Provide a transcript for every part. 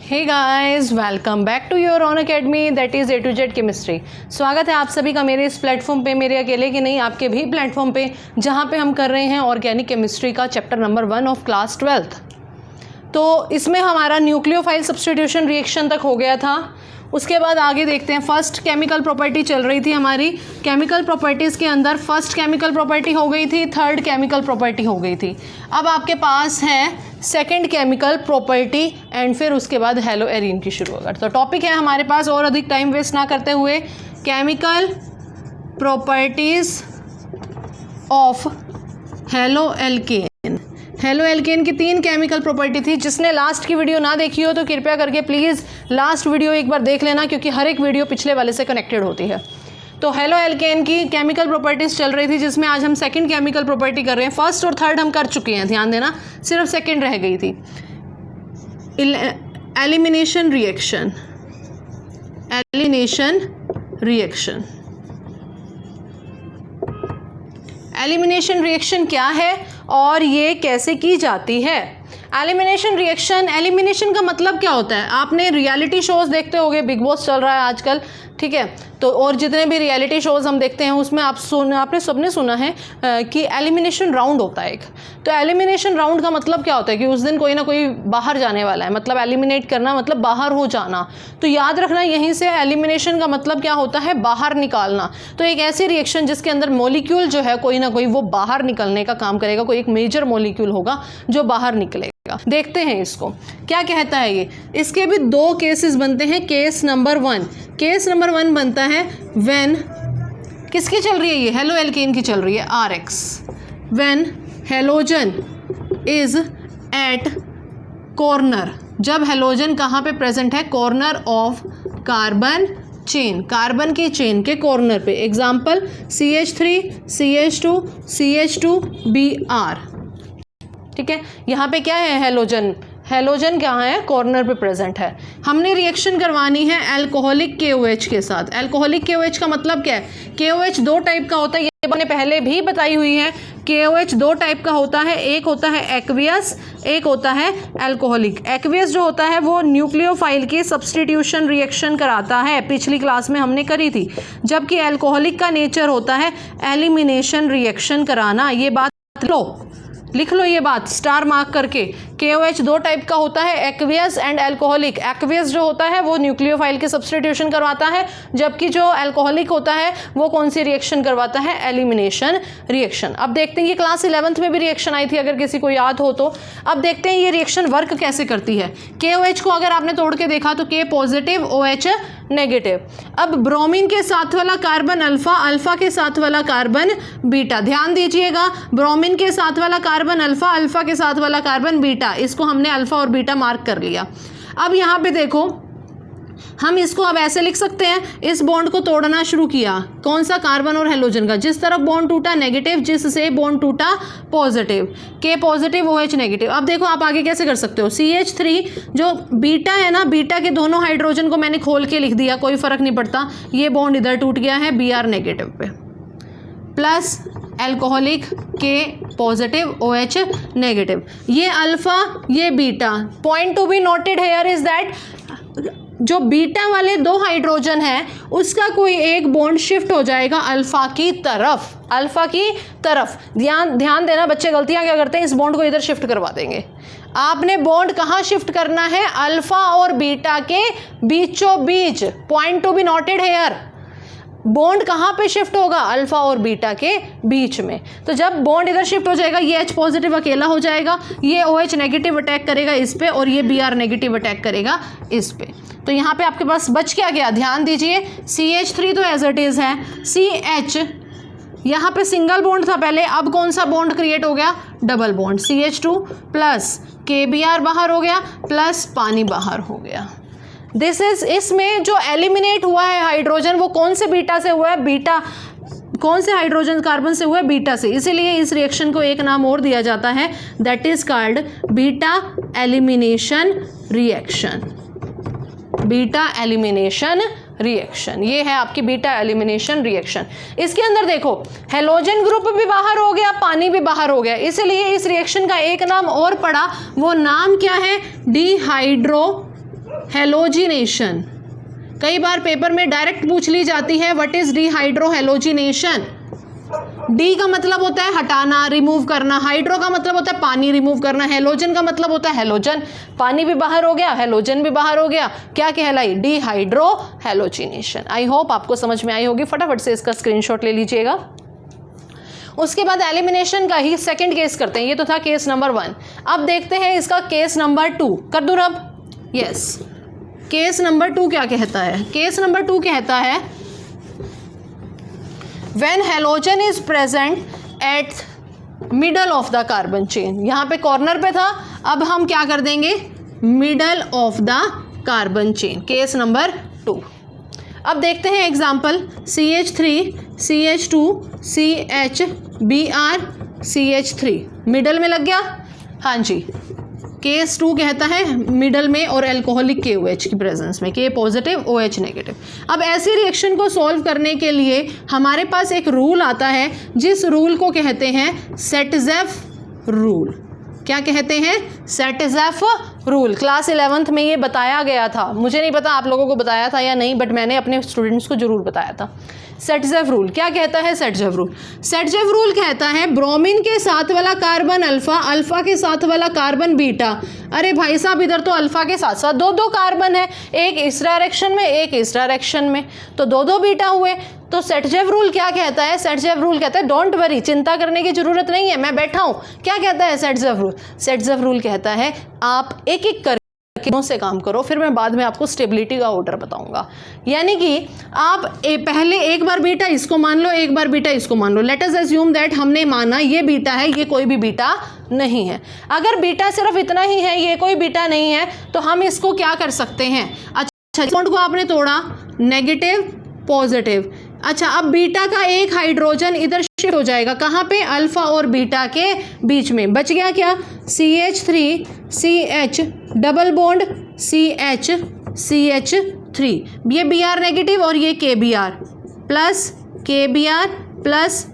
Hey guys, welcome back to your own academy that is A to Z chemistry. स्वागत है आप सभी का मेरे इस प्लेटफॉर्म पे, मेरे अकेले की नहीं आपके भी प्लेटफॉर्म पे, जहाँ पे हम कर रहे हैं ऑर्गेनिक केमिस्ट्री का chapter number 1 of class 12th। तो इसमें हमारा न्यूक्लियोफाइल सब्स्टिट्यूशन रिएक्शन तक हो गया था। उसके बाद आगे देखते हैं, फर्स्ट केमिकल प्रॉपर्टी चल रही थी हमारी। केमिकल प्रॉपर्टीज़ के अंदर फर्स्ट केमिकल प्रॉपर्टी हो गई थी, थर्ड केमिकल प्रॉपर्टी हो गई थी। अब आपके पास है सेकंड केमिकल प्रॉपर्टी एंड फिर उसके बाद हेलो एरीन की शुरू होगा। तो टॉपिक है हमारे पास, और अधिक टाइम वेस्ट ना करते हुए, chemical properties of halo alkane. Halo alkane की 3 केमिकल प्रॉपर्टी थी। जिसने लास्ट की वीडियो ना देखी हो तो कृपया करके प्लीज़ लास्ट वीडियो एक बार देख लेना, क्योंकि हर एक वीडियो पिछले वाले से कनेक्टेड होती है। तो हेलो एल्केन की केमिकल प्रॉपर्टीज़ चल रही थी, जिसमें आज हम सेकंड केमिकल प्रॉपर्टी कर रहे हैं। फर्स्ट और थर्ड हम कर चुके हैं, ध्यान देना, सिर्फ सेकंड रह गई थी। Elimination reaction. Elimination reaction elimination reaction क्या है और ये कैसे की जाती है? एलिमिनेशन रिएक्शन, एलिमिनेशन का मतलब क्या होता है? आपने रियलिटी शोज़ देखते होंगे, बिग बॉस चल रहा है आजकल, ठीक है? तो और जितने भी रियलिटी शोज़ हम देखते हैं उसमें आपने सबने सुना है कि एलिमिनेशन राउंड होता है एक। तो एलिमिनेशन राउंड का मतलब क्या होता है कि उस दिन कोई ना कोई बाहर जाने वाला है, मतलब एलिमिनेट करना मतलब बाहर हो जाना। तो याद रखना यहीं से एलिमिनेशन का मतलब क्या होता है, बाहर निकालना। तो एक ऐसी रिएक्शन जिसके अंदर मॉलिक्यूल जो है कोई ना कोई वो बाहर निकलने का काम करेगा, कोई एक मेजर मॉलिक्यूल होगा जो बाहर निकलेगा। देखते हैं इसको क्या कहता है ये। इसके भी 2 केसेस बनते हैं। केस नंबर 1, केस नंबर 1 बनता है व्हेन, किसकी चल रही है ये? हेलो एल्केन की चल रही है, RX। When halogen is at corner, जब हेलोजन कहाँ पे प्रेजेंट है? Corner of carbon chain, carbon की चेन के कॉर्नर पे। Example CH3 CH2 CH2 Br, ठीक है? यहाँ पे क्या है? हेलोजन, हेलोजन क्या है? कॉर्नर पे प्रेजेंट है। हमने रिएक्शन करवानी है अल्कोहलिक KOH के साथ। अल्कोहलिक KOH का मतलब क्या है? KOH 2 टाइप का होता है, ये मैंने पहले भी बताई हुई है। KOH 2 टाइप का होता है, एक होता है एक्वियस, एक होता है अल्कोहलिक। एक्वियस जो होता है वो न्यूक्लियोफाइल की सब्स्टिट्यूशन रिएक्शन कराता है, पिछली क्लास में हमने करी थी। जबकि अल्कोहलिक का नेचर होता है एलिमिनेशन रिएक्शन कराना। ये बात लिख लो ये बात स्टार मार्क करके। KOH 2 टाइप का होता है, एक्वियस एंड अल्कोहलिक। एक्वियस जो होता है वो न्यूक्लियोफाइल के सब्स्टिट्यूशन करवाता है, जबकि जो अल्कोहलिक होता है वो कौन सी रिएक्शन करवाता है? Elimination reaction. अब देखते हैं, ये क्लास 11th में भी रिएक्शन आई थी, अगर किसी को याद हो तो। अब देखते हैं ये रिएक्शन वर्क कैसे करती है। KOH को अगर आपने तोड़ के देखा तो K पॉजिटिव, OH नेगेटिव। अब ब्रोमीन के साथ वाला कार्बन अल्फा, अल्फा के साथ वाला कार्बन बीटा। ध्यान दीजिएगा, ब्रोमीन के साथ वाला कार्बन अल्फा, अल्फा के साथ वाला कार्बन बीटा, इसको हमने अल्फा और बीटा मार्क कर लिया। अब यहाँ पे देखो, हम इसको अब ऐसे लिख सकते हैं, इस बॉन्ड को तोड़ना शुरू किया। कौन सा? कार्बन और हेलोजन का। जिस तरफ बॉन्ड टूटा नेगेटिव, जिससे बॉन्ड टूटा positive. K positive, OH negative. अब देखो आप आगे कैसे कर सकते हो। CH3 जो बीटा है ना, बीटा के दोनों हाइड्रोजन को मैंने खोल के लिख दिया, कोई फर्क नहीं पड़ता। ये बॉन्ड इधर टूट गया है Br नेगेटिव पे, plus alcoholic K positive, OH negative. ये अल्फा, ये beta. Point to be noted here is that जो बीटा वाले 2 हाइड्रोजन है उसका कोई एक बॉन्ड शिफ्ट हो जाएगा अल्फा की तरफ, अल्फा की तरफ। ध्यान देना बच्चे, गलतियां क्या करते हैं, इस बॉन्ड को इधर शिफ्ट करवा देंगे। आपने बॉन्ड कहाँ शिफ्ट करना है? अल्फा और बीटा के बीचों बीच। Point to be noted here, bond कहाँ पे शिफ्ट होगा? अल्फा और बीटा के बीच में। तो जब बॉन्ड इधर शिफ्ट हो जाएगा, ये H पॉजिटिव अकेला हो जाएगा, ये OH नेगेटिव अटैक करेगा इस पे, और ये Br नेगेटिव अटैक करेगा इस पे। तो यहाँ पे आपके पास बच क्या गया? ध्यान दीजिए, CH3 तो एज इट इज़ है, CH यहाँ पे सिंगल बॉन्ड था पहले, अब कौन सा बॉन्ड क्रिएट हो गया? Double bond. CH2 plus KBr बाहर हो गया, प्लस पानी बाहर हो गया। दिस इज, इसमें जो एलिमिनेट हुआ है हाइड्रोजन वो कौन से बीटा से हुआ है? बीटा। कौन से हाइड्रोजन कार्बन से हुआ है? बीटा से। इसीलिए इस रिएक्शन को एक नाम और दिया जाता है, that is called beta elimination reaction. Beta elimination reaction, ये है आपकी बीटा एलिमिनेशन रिएक्शन। इसके अंदर देखो, हेलोजन ग्रुप भी बाहर हो गया, पानी भी बाहर हो गया, इसलिए इस रिएक्शन का एक नाम और पड़ा। वो नाम क्या है? डिहाइड्रो हेलोजिनेशन, कई बार पेपर में डायरेक्ट पूछ ली जाती है व्हाट इज डिहाइड्रोहेलोजिनेशन। डी का मतलब होता है हटाना, रिमूव करना, हाइड्रो का मतलब होता है पानी रिमूव करना, हेलोजन का मतलब होता है हेलोजन, पानी भी बाहर हो गया, हेलोजन भी बाहर हो गया, क्या कहलाई, डिहाइड्रोहेलोजिनेशन। आई होप आपको समझ में आई होगी, फटाफट से इसका स्क्रीनशॉट ले लीजिएगा। उसके बाद एलिमिनेशन का ही सेकंड केस करते हैं, ये तो था केस नंबर 1। अब देखते हैं इसका केस नंबर 2, कर दूं अब? यस, केस नंबर 2 क्या कहता है? केस नंबर 2 कहता है when halogen is present at middle of the carbon chain, यहाँ पे कॉर्नर पे था, अब हम क्या कर देंगे, middle of the carbon chain, case number 2। अब देखते हैं example, CH3 CH2 CHBr CH3 middle में लग गया, हाँ जी। केस 2 कहता है मिडल में और एल्कोहलिक KOH की प्रेजेंस में, K पॉजिटिव OH नेगेटिव। अब ऐसी रिएक्शन को सॉल्व करने के लिए हमारे पास एक रूल आता है, जिस रूल को कहते हैं सेटजेफ रूल। क्या कहते हैं? सेटजेफ रूल। क्लास 11th में ये बताया गया था, मुझे नहीं पता आप लोगों को बताया था या नहीं, बट मैंने अपने स्टूडेंट्स को जरूर बताया था। सेटजेफ रूल क्या कहता है? सेटजेफ रूल, सेटजेफ रूल कहता है ब्रोमीन के साथ वाला कार्बन अल्फा, अल्फा के साथ वाला कार्बन बीटा। अरे भाई साहब, इधर तो अल्फा के साथ साथ दो कार्बन है, एक इस डायरेक्शन में एक इस डायरेक्शन में, तो दो बीटा हुए। तो सेटजेफ रूल क्या कहता है? सेटजेफ रूल कहता है डोंट वरी, चिंता करने की जरूरत नहीं है, मैं बैठा हूं। क्या कहता है सेटजेफ रूल? सेटजेफ रूल कहता है आप एक एक करके से काम करो, फिर मैं बाद में आपको स्टेबिलिटी का ऑर्डर बताऊंगा। यानी कि आप पहले एक बार बीटा इसको मान लो, एक बार बीटा इसको मान लो। लेट अस अज्यूम दैट हमने माना ये बीटा है, ये कोई भी बीटा नहीं है। अगर बीटा सिर्फ इतना ही है, ये कोई बीटा नहीं है, तो हम इसको क्या कर सकते हैं? अच्छा, बॉन्ड को आपने तोड़ा, नेगेटिव पॉजिटिव। अच्छा, अब बीटा का एक हाइड्रोजन इधर शिफ्ट हो जाएगा, कहाँ पे? अल्फा और बीटा के बीच में। बच गया क्या? CH3 CH double bond CH CH3, ये Br नेगेटिव और ये KBr प्लस KBr प्लस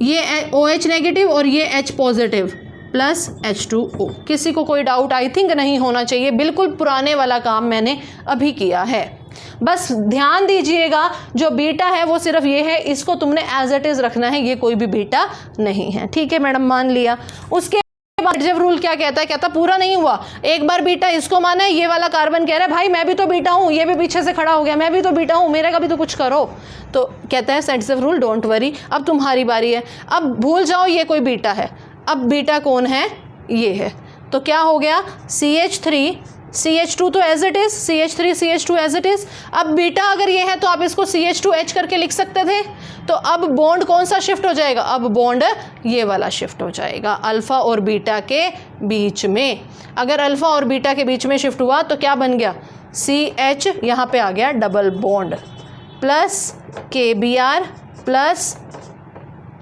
ये OH नेगेटिव और ये H पॉजिटिव प्लस H2O। किसी को कोई डाउट आई थिंक नहीं होना चाहिए, बिल्कुल पुराने वाला काम मैंने अभी किया है। बस ध्यान दीजिएगा, जो बीटा है वो सिर्फ ये है, इसको तुमने एज इट इज रखना है, ये कोई भी बीटा नहीं है। ठीक है मैडम, मान लिया। उसके बाद सेटजेफ रूल क्या कहता है? कहता पूरा नहीं हुआ, एक बार बीटा इसको माना है, ये वाला कार्बन कह रहा है भाई मैं भी तो बीटा हूँ, ये भी पीछे से खड़ा हो गया, मैं भी तो बीटा हूँ, मेरे का भी तो कुछ करो। तो कहता है सेटजेफ रूल डोंट वरी, अब तुम्हारी बारी है, अब भूल जाओ ये कोई बीटा है। अब बीटा कौन है? ये है। तो क्या हो गया? CH3 CH2 तो as it is, CH3 CH2 as it is. अब बीटा अगर ये है तो आप इसको CH2H करके लिख सकते थे। तो अब बॉन्ड कौन सा शिफ्ट हो जाएगा? अब बॉन्ड ये वाला शिफ्ट हो जाएगा अल्फा और बीटा के बीच में। अगर अल्फा और बीटा के बीच में शिफ्ट हुआ तो क्या बन गया? CH यहाँ पे आ गया double bond plus KBr plus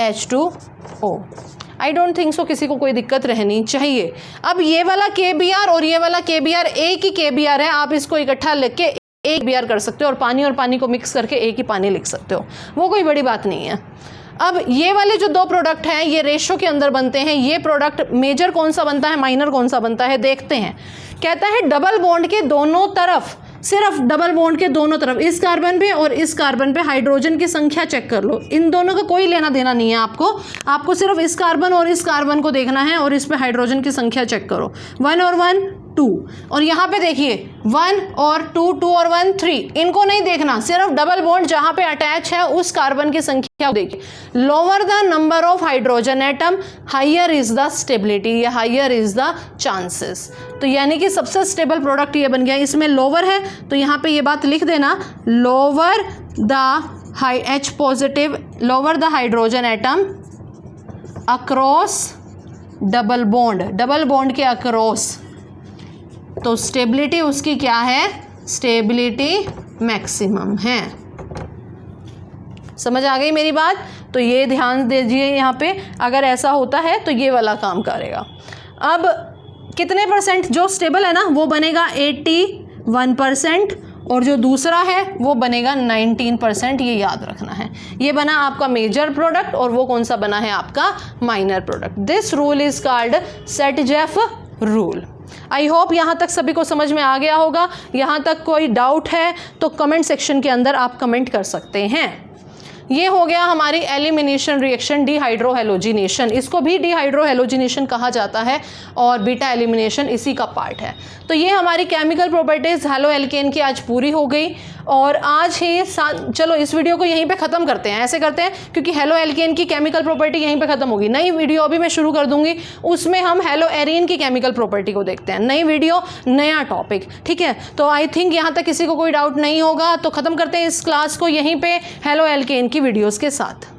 H2O। I don't think so किसी को कोई दिक्कत रहनी चाहिए। अब ये वाला KBr और ये वाला KBr एक ही KBr है, आप इसको इकट्ठा लिख के एक BR कर सकते हो और पानी को मिक्स करके एक ही पानी लिख सकते हो, वो कोई बड़ी बात नहीं है। अब ये वाले जो दो प्रोडक्ट हैं ये रेशो के अंदर बनते हैं। ये प्रोडक्ट मेजर कौन सा बनता है, माइनर कौन सा बनता है, देखते हैं। कहता है डबल बॉन्ड के दोनों तरफ, सिर्फ डबल बॉन्ड के दोनों तरफ, इस कार्बन पे और इस कार्बन पे हाइड्रोजन की संख्या चेक कर लो। इन दोनों का कोई लेना देना नहीं है आपको सिर्फ इस कार्बन और इस कार्बन को देखना है और इस पे हाइड्रोजन की संख्या चेक करो। 1 और 1 2, और यहाँ पे देखिए 1 और 2, 2 और 1 3, इनको नहीं देखना, सिर्फ डबल बॉन्ड जहाँ पे अटैच है उस कार्बन की संख्या देखिए। Lower the number of hydrogen atom higher is the stability या हायर इज द चांसेस। तो यानी कि सबसे स्टेबल प्रोडक्ट ये बन गया। इसमें लोअर है तो यहाँ पे ये बात लिख देना, lower the H positive, lower the hydrogen atom across double bond के अक्रॉस, तो स्टेबिलिटी उसकी क्या है, स्टेबिलिटी मैक्सिमम है। समझ आ गई मेरी बात? तो ये ध्यान दीजिए, यहाँ पे अगर ऐसा होता है तो ये वाला काम करेगा। अब कितने परसेंट जो स्टेबल है ना वो बनेगा 81%, और जो दूसरा है वो बनेगा 19%, ये याद रखना है। ये बना आपका मेजर प्रोडक्ट और वो कौन सा बना है आपका minor product. This rule is called सेटजेफ rule. I hope यहाँ तक सभी को समझ में आ गया होगा। यहाँ तक कोई डाउट है तो कमेंट सेक्शन के अंदर आप कमेंट कर सकते हैं। ये हो गया हमारी एलिमिनेशन रिएक्शन, डिहाइड्रोहेलोजिनेशन। इसको भी डिहाइड्रोहेलोजिनेशन कहा जाता है और बीटा एलिमिनेशन इसी का पार्ट है। तो ये हमारी केमिकल प्रॉपर्टीज़ हेलो एल्केन की आज पूरी हो गई। और आज ही चलो इस वीडियो को यहीं पे ख़त्म करते हैं। ऐसे करते हैं क्योंकि हेलो एल्केन की केमिकल प्रॉपर्टी यहीं पे ख़त्म होगी। नई वीडियो अभी मैं शुरू कर दूंगी, उसमें हम हेलो एरीन की केमिकल प्रॉपर्टी को देखते हैं। नई वीडियो, नया टॉपिक, ठीक है। तो आई थिंक यहाँ तक किसी को कोई डाउट नहीं होगा। तो ख़त्म करते हैं इस क्लास को यहीं पे हेलो एल्केन की वीडियोज़ के साथ।